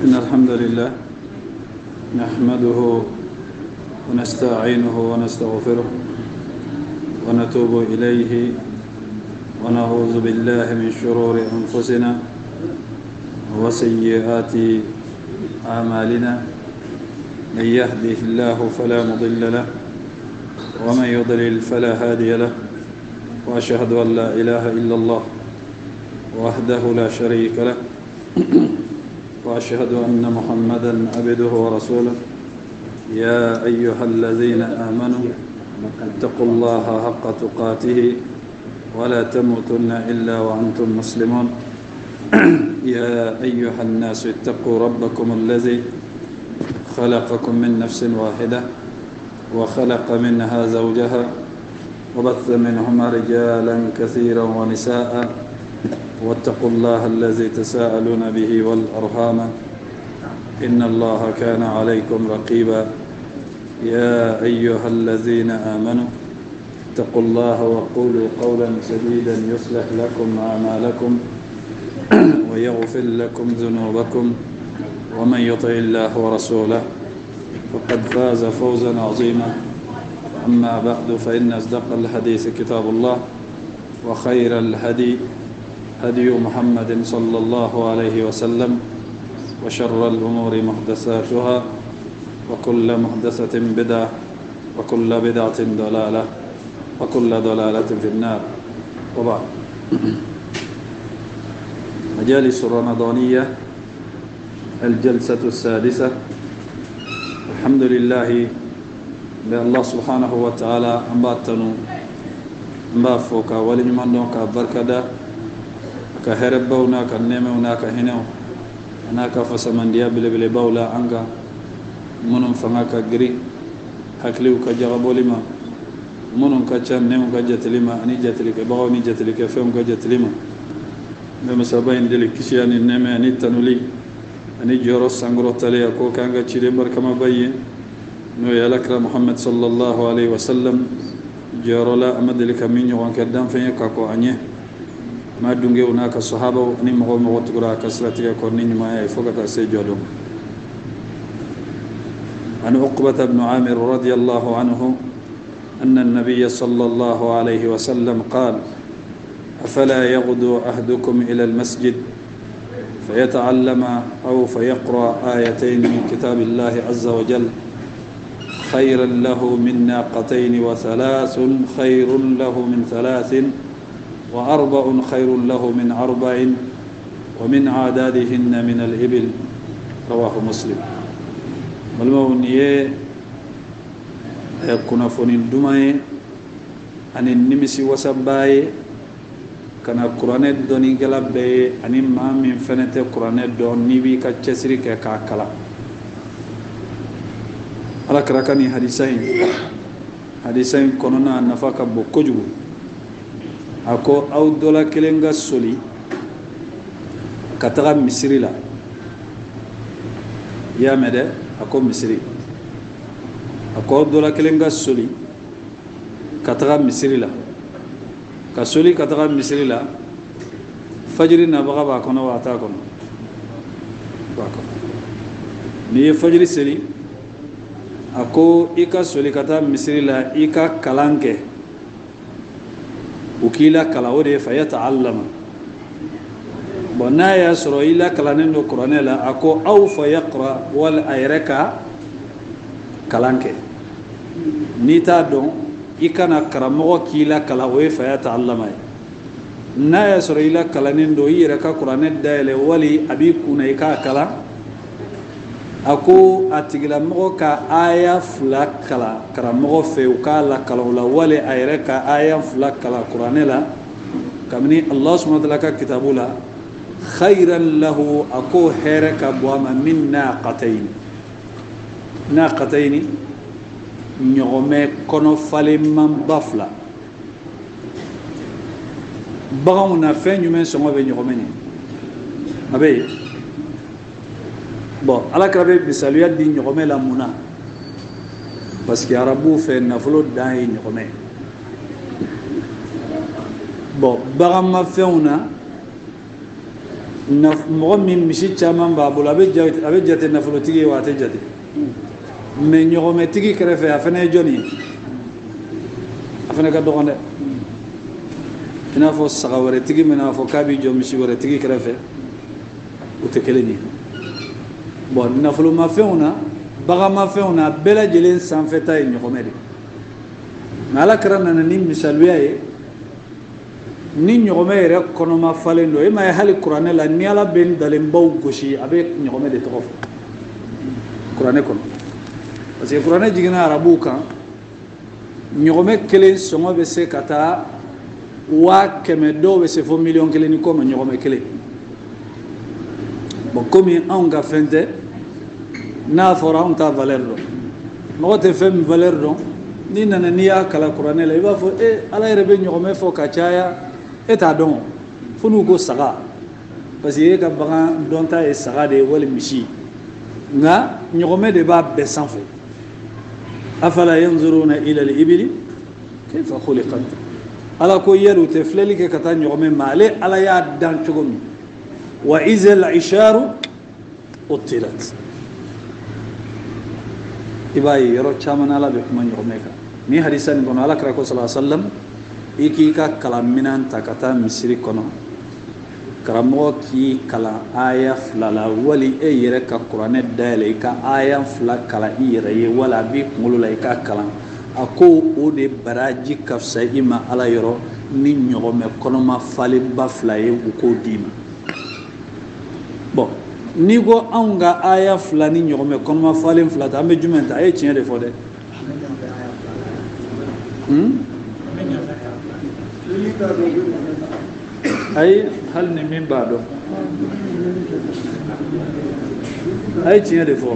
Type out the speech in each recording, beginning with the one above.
إن الحمد لله نحمده ونستعينه ونستغفره ونتوب إليه ونعوذ بالله من شرور أنفسنا وسيئات أعمالنا من يهده الله فلا مضل له ومن يضلل فلا هادي له وأشهد أن لا إله إلا الله وحده لا شريك له وأشهد أن محمدا عبده ورسوله يا أيها الذين آمنوا اتقوا الله حق تقاته ولا تموتن إلا وأنتم مسلمون يا أيها الناس اتقوا ربكم الذي خلقكم من نفس واحدة وخلق منها زوجها وبث منهما رجالا كثيرا ونساء واتقوا الله الذي تساءلون به والأرحام إن الله كان عليكم رقيبا يا أيها الذين آمنوا اتقوا الله وقولوا قولا سديدا يصلح لكم أعمالكم ويغفر لكم ذنوبكم ومن يطع الله ورسوله فقد فاز فوزا عظيما أما بعد فإن أصدق الحديث كتاب الله وخير الهدي هدي محمد صلى الله عليه وسلم وشر الأمور محدثاتها وكل محدثة بدعة وكل بدعة ضلالة وكل ضلالة في النار وبعد مجالس الرمضانية الجلسة السادسة الحمد لله بالله سبحانه وتعالى أنباتنا أنبافوك ولنمانوك بركة كهربونا كنمونا كهنو أناك فسمن ديابل بلبولا عنك منهم فناك غري حكليو كجغبو لما منهم كچان نمو كجت لما أني جت لك بغو ني جت لك فهم كجت لما بمسابين دلك كشيان النمي أني تنولي أني جورو سانغرو تلي أكو كانغا تشيرمبر كما بي نو يالكرا محمد صلى الله عليه وسلم جورو لا أمد لك من يوان كدام فين كاكو أنيه ما دونغي هناك الصحابة أني مغو مغتقرا كسرتك كورنين ما يفوقت سيجودهم عن عقبة بن عامر رضي الله عنه أن النبي صلى الله عليه وسلم قال أفلا يغدو أحدكم إلى المسجد فيتعلم أو فيقرأ آيتين من كتاب الله عز وجل خيرا له من ناقتين وثلاث خير له من ثلاث وأربع خير له من أربع ومن عدادهن من الإبل رواه مسلم ملمونيه كنا فنين دماء أن النمسي وسباي كان القرآن دوني غلب أن ما من فنته القرآن دون نبي كتشري كاكلا على كراكني حديثين كوننا نفاق بوكجو أكو أو دولا كلنغا سولي كتغا مصري لا يا مدى أكو مصري أكو دولا كلنغا سولي كتغا مصري لا كسولي كتغا مصري لا فجري نبغى باكونا واتاكونا باكونا ني فجري سولي أكو إيكا سولي كتغا مصري لا إيكا كلانكه وكيلا كلاودي فيتعلم بنايا سرويلا كلانين القرآن لا أكو أو فيقرأ والأيركا كلانك نيتا دون إكنا كرامو كيلا كلاوي فيتعلم نايا سرويلا كلانين دو يركا القرآن دايل ولي أبي كونا إكا كلا أكو أتجلا مغوكا آية فلا كلا كرامو فيوكا لا كلا ولي أيركا آية فلا كلا القرآن لا كمني الله سبحانه وتعالى كتابه لا خيرا له أكو هيرك بوما من ناقتين نيومي كونو فالي من بافلا بغاونا فين يمين سمو بي نيومي أبي bon ala krabe bisaluya di nyogome la muna parce que arabu fait nafolo dan yi nyogome bon bagama feuna mɔgɔ min misi caman b'a bolo a bɛ jate nafolotigi ye wa a tɛ jate mais ɲɔgɔmɛtigi kɛrɛfɛ a fana ye jɔn ye a fana ka dɔgɔn dɛ i n'a fɔ saga wɛrɛtigi min n'a fɔ k'a b'i jɔ misi wɛrɛtigi kɛrɛfɛ o tɛ kelen ye bon nafolomafɛnw na baganmafɛnw na bɛɛ lajɛlen sanfɛta ye ɲɔgɔmɛ de mais ala kɛra nana ni misaliya ye ni ɲɔgɔmɛ yɛrɛ kɔnɔma falen don e ma ye hali kuranɛ la ni ala bɛ n dalenbaw gosi a bɛ ɲɔgɔmɛ de tɔgɔ fɔ kuranɛ kɔnɔ parce que kuranɛ jiginna arabuw kan ɲɔgɔmɛ kelen sɔngɔ bɛ se ka taa 100,000 dɔw bɛ se fo 1,000,000 ni kɔ ma ɲɔgɔmɛ kelen bon komi anw ka fɛn tɛ n'a fɔra anw t'a valeur dɔn mɔgɔ tɛ fɛn min valeur dɔn ni nana n'i y'a kala kuranɛ la i b'a fɔ ala yɛrɛ bɛ ɲɔgɔmɛ fɔ ka caya e t'a dɔn fo n'u ko saga parce que e ka bagan dɔnta ye saga de ye wali misi nka ɲɔgɔmɛ de b'a bɛɛ sanfɛ afala yanzuruna ila al-ibili kayfa khuliqat ala ko yɛrɛ u tɛ filɛli kɛ ka taa ɲɔgɔmɛ ma ale ala y'a dan cogo min wa iza al-isharu utilat i b'a ye yɔrɔ caman ala bɛ kuma ɲɔgɔmɛ kan ni hadisa nin kɔnɔ ala kira ko sallallahu alaihi wasallam i k'i ka kalanminan ta ka taa misiri kɔnɔ karamɔgɔ k'i kalan aya 2 la wali e yɛrɛ ka kuranɛ dayɛlɛ i ka aya 2 kalan i yɛrɛ ye wala a b'i kunkolo la i ka kalan a ko o de baraji ka fisa i ma ala yɔrɔ ni ɲɔgɔmɛ kɔnɔma falenba 2 ye u k'o d'i ma bon n'i ko anw ka aya 2 ni ɲɔgɔmɛ kɔnɔma falen 2 ta an bɛ jumɛn ta a ye tiɲɛ de fɔ dɛ ayi hali ni min b'a dɔn a ye tiɲɛ de fɔ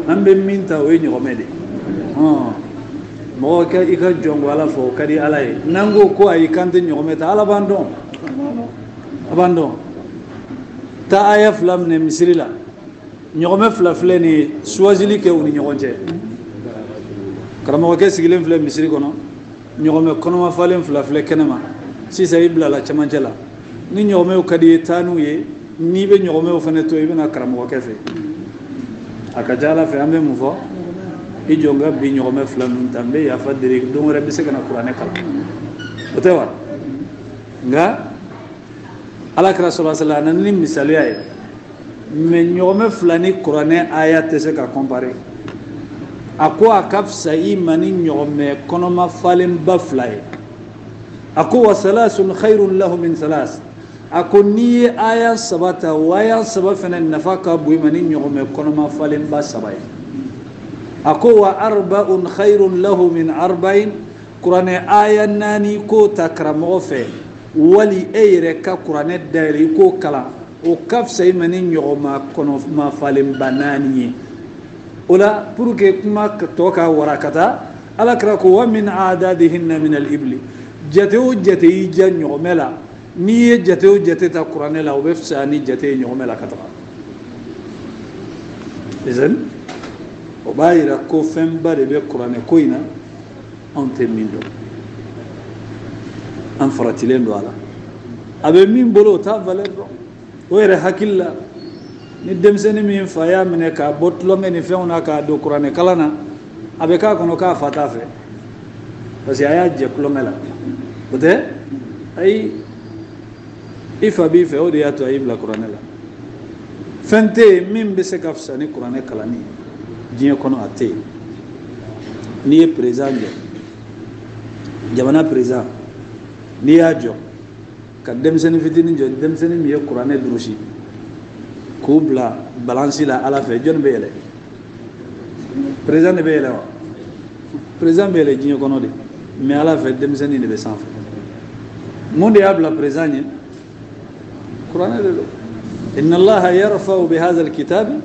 an bɛ min ta o ye ɲɔgɔmɛ de mɔgɔ ka i ka jɔn ala fɔ o ka di ala ye n'an ko ko ayi kan tɛ ɲɔgɔmɛ ta ala b'an dɔn a b'an dɔn taa aya 2 minɛ misiri la ɲɔgɔmɛ 2 filɛ nin ye suwazili kɛ u ni ɲɔgɔn cɛ karamɔgɔkɛ sigilen filɛ misiri kɔnɔ ɲɔgɔmɛ kɔnɔma falen 2 filɛ kɛnɛma sisan i bilala cɛmancɛ la ni ɲɔgɔmɛw ka di ye taa n'u ye n'i bɛ ɲɔgɔmɛw fana to i bɛna karamɔgɔkɛ fɛ a ka ca ala fɛ an bɛ mun fɔ i jɔ n ka bi ɲɔgɔmɛ 2 ninnu ta n bɛ yafa deli don wɛrɛ bɛ se ka na kuranɛ kalan o tɛ wa nka ala kira sallallahu alaihi wasallam a nana ni misaliya ye mais ɲɔgɔmɛ 2 ni kuranɛ aya tɛ se ka comparer a ko a ka fisa i ma ni ɲɔgɔmɛ kɔnɔma falenba 2 ye a ko wa salasun khairun lahu min salas a ko n'i ye aya 3 ta o aya 3 fana nafa ka bon i ma ni ɲɔgɔmɛ kɔnɔma falenba 3 ye a ko wa arba'un khairun lahu min arba'in kuranɛ aya 4 ko ta karamɔgɔ fɛ wali e yɛrɛ ka kuranɛ dayɛlɛ i k'o kalan o ka fisa i ma ni ɲɔgɔmɛ kɔnɔma falenba 4 ye o la pour que kuma tɔ ka warakata ala kira ko wa min adadihinna min al-ibli jate o jate i ja ɲɔgɔmɛ la n'i ye jate o jate ta kuranɛ la o bɛ fisa ni jate ye ɲɔgɔmɛ la ka taga izan o b'a yira ko fɛnba de bɛ kuranɛ ko in na anw tɛ min dɔn an faratilen don a la a bɛ min bolo o t'a valeur dɔn o yɛrɛ hakili la ni denmisɛnnin min fa y'a minɛ k'a bɔ tulonkɛ ni fɛnw na k'a don kuranɛ kalan na a bɛ k'a kɔnɔ k'a fa t'a fɛ parce que a y'a jɛ tulonkɛ la o tɛ ayi i fa b'i fɛ o de y'a to a y'i bila kuranɛ la fɛn tɛ yen min bɛ se ka fisa ni kuranɛ kalanni diɲɛ kɔnɔ a tɛ yen n'i ye président jɔ jamana président n'i y'a jɔ ka denmisɛnnin fitinin jɔ denmisɛnnin min ye kuranɛ durusi k'u bila balansi la ala fɛ jɔnni bɛ yɛlɛ président de bɛ yɛlɛ wa président bɛ yɛlɛ diɲɛ kɔnɔ de mais ala fɛ denmisɛnnin de bɛ sanfɛ mun de y'a bila président ɲɛ kuranɛ de don inna allaha yarfa'u bihadha alkitabi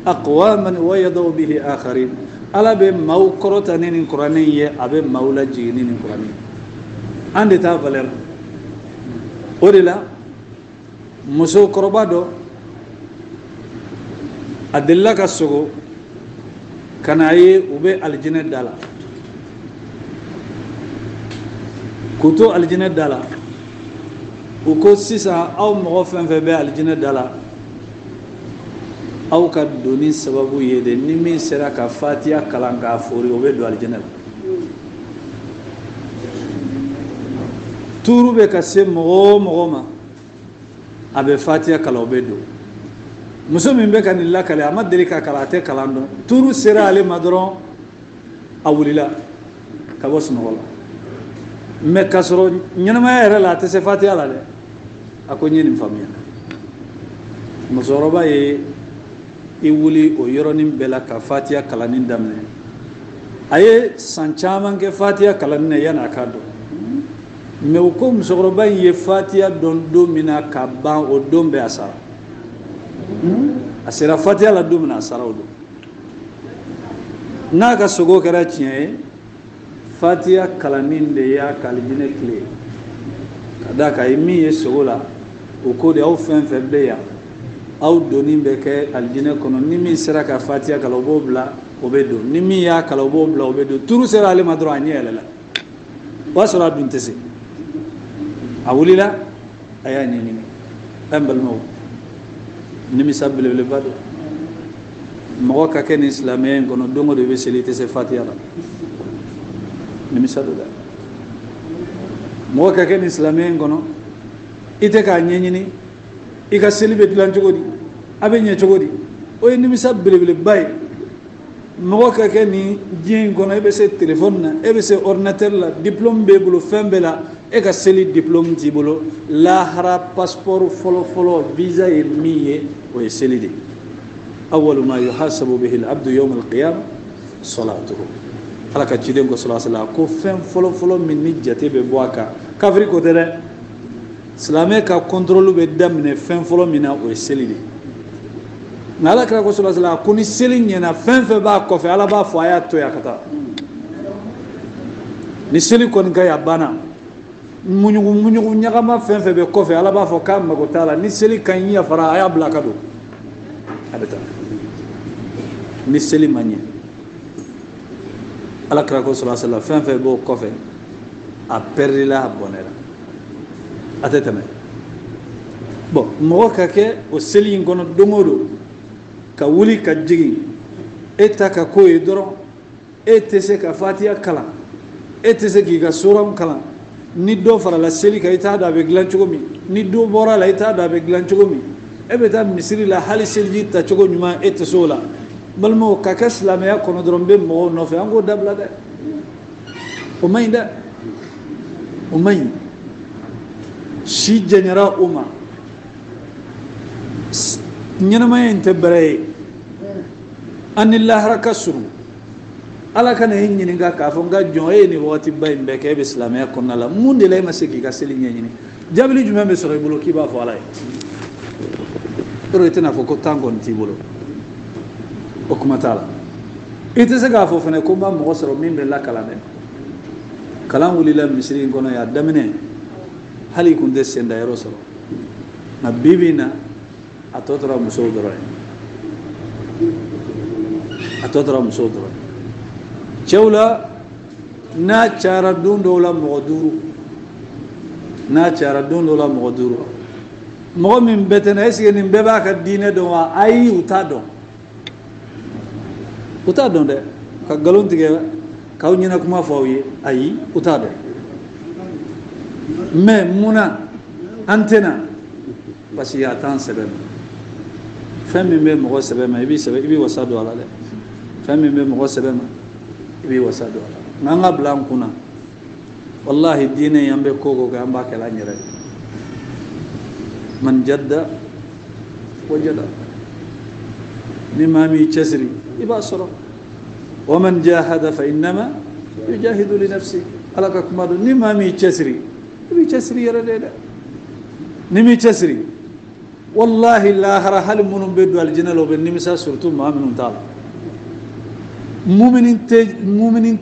aqwaman wa yadau bihi akharin ala bɛ maaw kɔrɔta ni nin kuranɛ ye a bɛ maaw lajigin ni nin kuranɛ ye an de t'a valeur o de la musokɔrɔba dɔ a delila ka sogo ka n'a ye u bɛ alijinɛ da la k'u to alijinɛ da la u ko sisan aw mɔgɔ fɛn fɛn bɛ alijinɛ da la aw ka doni sababu ye de ni min sera ka fatiha kalan k'a fori o bɛ don alijinɛ la tuuru bɛ ka se mɔgɔ o mɔgɔ ma a bɛ fatiha kalan o bɛ don muso min bɛ ka nin lakale a ma deli ka kalan a tɛ kalan dɔn tuuru sera ale ma dɔrɔn a wulila ka bɔ sunɔgɔ la mɛ k'a sɔrɔ ɲɛnamaya yɛrɛ la a tɛ se fatiha la dɛ a ko n ye nin faamuya musokɔrɔba ye i wuli o yɔrɔnin bɛɛ la ka fatiha kalanni daminɛ a ye san caman kɛ fatiha kalanni na yanni a k'a dɔn mɛ u ko musokɔrɔba in ye fatiha dɔn don min na ka ban o don bɛɛ a sara a sera fatiha la don min na a sara o don n'a ka sogo kɛra tiɲɛ ye fatiha kalanni de y'a ka alijinɛ tile ka d'a kan min ye sogo la o ko de aw fɛn fɛn bɛ yan aw doni bɛ kɛ alijinɛ kɔnɔ ni min sera ka fatiha kalan o b'o bila o bɛ don ni min y'a kalan o b'o bila o bɛ don tuuru sera ale ma dɔrɔn a ɲɛ yɛlɛla o y'a sɔrɔ a dun tɛ se a wulila a y'a ɲɛɲini n balimaw nimisa belebeleba don mɔgɔ ka kɛ nin silamɛya in kɔnɔ don o don i bɛ seli i tɛ se fatiha la nimisa don dɛ mɔgɔ ka kɛ nin silamɛya in kɔnɔ i tɛ k'a ɲɛɲini i ka seli bɛ dilan cogo di a bɛ ɲɛ cogo di o ye nimisa belebeleba ye mɔgɔ ka kɛ nin diɲɛ in kɔnɔ e bɛ se telefɔni na e bɛ se ordinateur la diplôme b'e bolo fɛn bɛɛ la e ka seli diplôme t'i bolo lahara passeport fɔlɔ-fɔlɔ visa ye min ye o ye seli de awwalu ma yuhasabu bihi al-abdu yawm al-qiyamah salatuhu ala ka ciden ko sallallahu alaihi wasallam ko fɛn fɔlɔ-fɔlɔ min ni jate bɛ bɔ a kan kafiri ko tɛ dɛ silamɛ ka contrôle bɛ daminɛ fɛn fɔlɔ min na o ye seli de nka ala kira ko sallallahu alaihi wasallam ko ni seli ɲɛna fɛn fɛn b'a kɔfɛ ala b'a fɔ a y'a to yen a ka taa ni seli kɔni ka ɲi a banna muɲugu ɲagama fɛn fɛn bɛ kɔfɛ ala b'a fɔ k'a mago t'a la ni seli ka ɲi yafara a y'a bila a ka don a bɛ taa ni seli ma ɲɛ ala kira ko sallallahu alaihi wasallam fɛn fɛn b'o kɔfɛ a perdila a bɔnɛra a tɛ tɛmɛ bon mɔgɔ ka kɛ o seli in kɔnɔ don o don ka wuli ka jigin e ta ka ko ye dɔrɔn e tɛ se ka fatiha kalan e tɛ se k'i ka suraw kalan ni dɔ farala seli kan i t'a dɔn a bɛ dilan cogo min ni dɔ bɔra la i t'a dɔn a bɛ dilan cogo min e bɛ taa misiri la hali seliji ta cogo ɲuman e tɛ se o la balimaw ka kɛ silamɛya kɔnɔ dɔrɔn n bɛ mɔgɔw nɔfɛ an k'o dabila dɛ o man ɲi dɛ o man ɲi si jɛɲɛra o ma ɲɛnamaya in tɛ bɛrɛ ye an ni lahara ka surun ala kana e ɲininka k'a fɔ n ka jɔn e ye nin wagatiba in bɛɛ kɛ e bɛ silamɛya kɔnɔna la mun de la e ma se k'i ka seli ɲɛɲini jaabili jumɛn bɛ sɔrɔ i bolo k'i b'a fɔ ala ye yɔrɔ i tɛna fɔ ko temps kɔni t'i bolo o kuma t'a la i tɛ se k'a fɔ fana ko n b'a mɔgɔ sɔrɔ min bɛ lakalan dɛ kalan wulila misiri in kɔnɔ y'a daminɛ hali i kun tɛ sen da yɔrɔ sɔrɔ nka bi bi in na a tɔ tora musow dɔrɔn ye a tɔ tora musow dɔrɔn ye cɛw la n'a cayara don dɔw la mɔgɔ duuru n'a cayara don dɔw la mɔgɔ duuru mɔgɔ min bɛɛ tɛ na est-ce que nin bɛɛ b'a ka diinɛ dɔn wa ayi u t'a dɔn u t'a dɔn dɛ ka nkalon tigɛ k'aw ɲɛna kuma fɔ aw ye ayi u t'a dɔn mais munna an tɛ na parce que a t'an sɛbɛn fɛn min bɛ mɔgɔ sɛbɛn ma i b'i wasa don a la dɛ fɛn min bɛ mɔgɔ sɛbɛn ma i b'i wasa don a la nka an ka bila an kunna wallahi diinɛ in an bɛ ko o ko kɛ an b'a kɛla an yɛrɛ ye man jadda wajada ni maa min cɛsiri i b'a sɔrɔ wa man jahada fa innama yujahidu li nafsi ala ka kuma don ni maa min cɛsiri i b'i cɛsiri yɛrɛ de dɛ ni m'i cɛsiri wallahi lahara hali minnu bɛ don alijinɛ la o bɛ nimisa surtout maa minnu t'a la muminin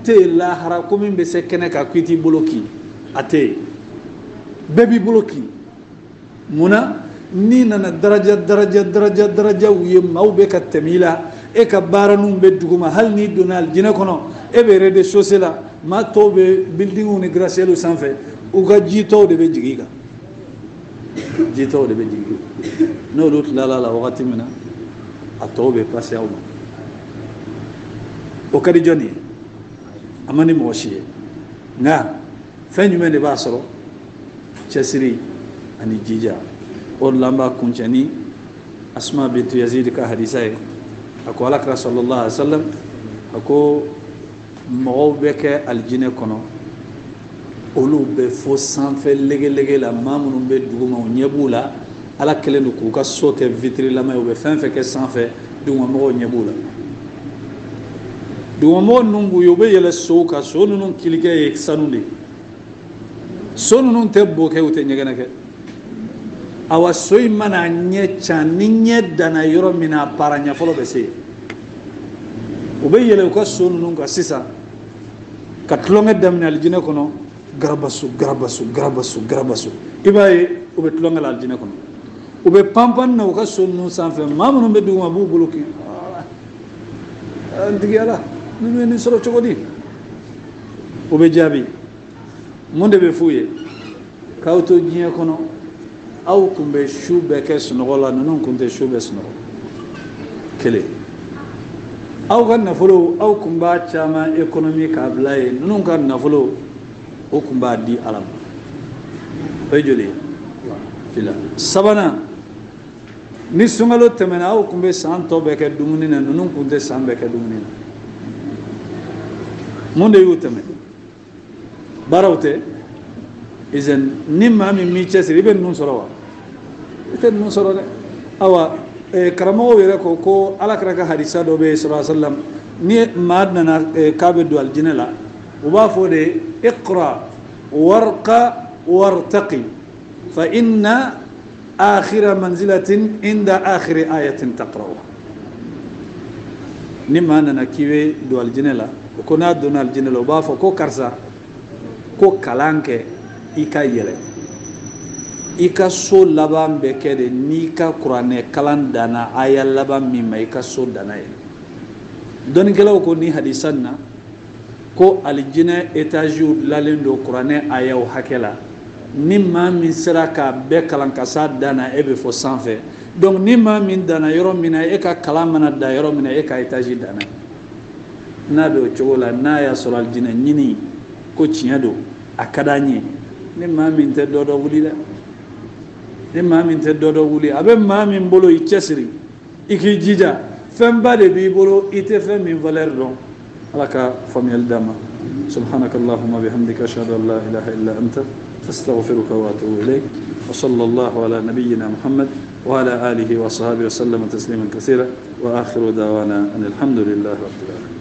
tɛ yen lahara ko min bɛ se kɛnɛ kan ko i t'i bolo ki a tɛ yen bɛɛ b'i bolo ki munna ni nana darajaw ye maaw bɛ ka tɛmɛ i la e ka baara ninnu bɛ duguma hali n'i donna alijinɛ kɔnɔ e bɛ rez-de-chaussée la maa tɔw bɛ buildingw ni gratte-ciels sanfɛ u ka jitɔw de bɛ jigin i kan jito de be jigi no lut la waqti mina atobe passé awma o kadi joni amani mo shiye nga feñu men de ba soro chesiri ani jija on lamba kunchani asma bint yazid ka hadisay ako alakra sallallahu alaihi wasallam ako mo beke aljine kono olu be fo sanfɛ lege la maa minnu bɛ duguma o ɲɛ b'u la ala kɛlen don k'u ka so kɛ vitiri lama ye u bɛ fɛn fɛn kɛ sanfɛ dugumamɔgɔw ɲɛ b'u la dugumamɔgɔ ninnu b'u ye u bɛ yɛlɛ sow kan so ninnu kilikɛ ye sanu de so ninnu tɛ bo kɛ u tɛ ɲɛgɛnɛ kɛ awa so in mana ɲɛ can ni ɲɛ danna yɔrɔ min na a para ɲɛ fɔlɔ bɛ se u bɛ yɛlɛ u ka so ninnu kan sisan ka tulonkɛ daminɛ alijinɛ kɔnɔ garabasu i b'a ye u bɛ tulonkɛ la alijinɛ kɔnɔ u bɛ panpan na u ka so ninnu sanfɛ maa minnu bɛ duguma b'u bolo k'i n tigiyala ninnu ye nin sɔrɔ cogo di u bɛ jaabi mun de bɛ f'u ye k'aw to diɲɛ kɔnɔ aw tun bɛ su bɛɛ kɛ sunɔgɔ la ninnu tun tɛ su bɛɛ sunɔgɔ kelen aw ka nafolo aw tun b'a caman économie k'a bila ye ninnu ka nafolo o tun b'a di ala ma o ye joli ye fila sabanan ni sunkalo tɛmɛna aw tun bɛ san tɔ bɛɛ kɛ dumuni na ninnu tun tɛ san bɛɛ kɛ dumuni na mun de y'u tɛmɛ baaraw tɛ izan ni maa min m'i cɛsiri i bɛ ninnu sɔrɔ wa i tɛ ninnu sɔrɔ dɛ awa karamɔgɔw yɛrɛ ko alakira ka hadisa dɔ bɛ yen sallallahu alaihi wasallam ni maa nana k'a bɛ don alijinɛ la u b'a fɔ de iqra warqa wartaqi fa inna akhira manzilatin inda akhiri ayatin taqra'uha ni maa nana k'i bɛ don alijinɛ la ko n'a donna alijinɛ la u b'a fɔ ko karisa ko kalan kɛ i ka yɛlɛ i ka so laban bɛ kɛ de n'i ka kuranɛ kalan danna aya laban min ma i ka so danna ye dɔnnikɛlaw ko ni hadisa na ko alijinɛ etaziw dilalen don kuranɛ ayaw hakɛ la ni maa min sera k'a bɛɛ kalan ka s'a danna e bɛ fɔ sanfɛ donc ni maa min danna yɔrɔ min na e ka kalan mana da yɔrɔ min na e ka etazi danna n'a bɛ o cogo la n'a y'a sɔrɔ alijinɛ ɲini ko tiɲɛ don a ka d'an ye ni maa min tɛ dɔ wuli dɛ ni maa min tɛ dɔ wuli a bɛ maa min bolo i cɛsiri i k'i jija fɛnba de b'i bolo i tɛ fɛn min valeur dɔn ala ka faamuyali d'an ma subhanaka allahumma bihamdika ashhadu an la ilaha illa anta astaghfiruka wa atubu ilayk wa sallallahu ala nabiyyina muhammad wa ala alihi wa sahbihi wa sallama tasliman kaseera wa akhiru da'wana alhamdulillahi rabbil alamin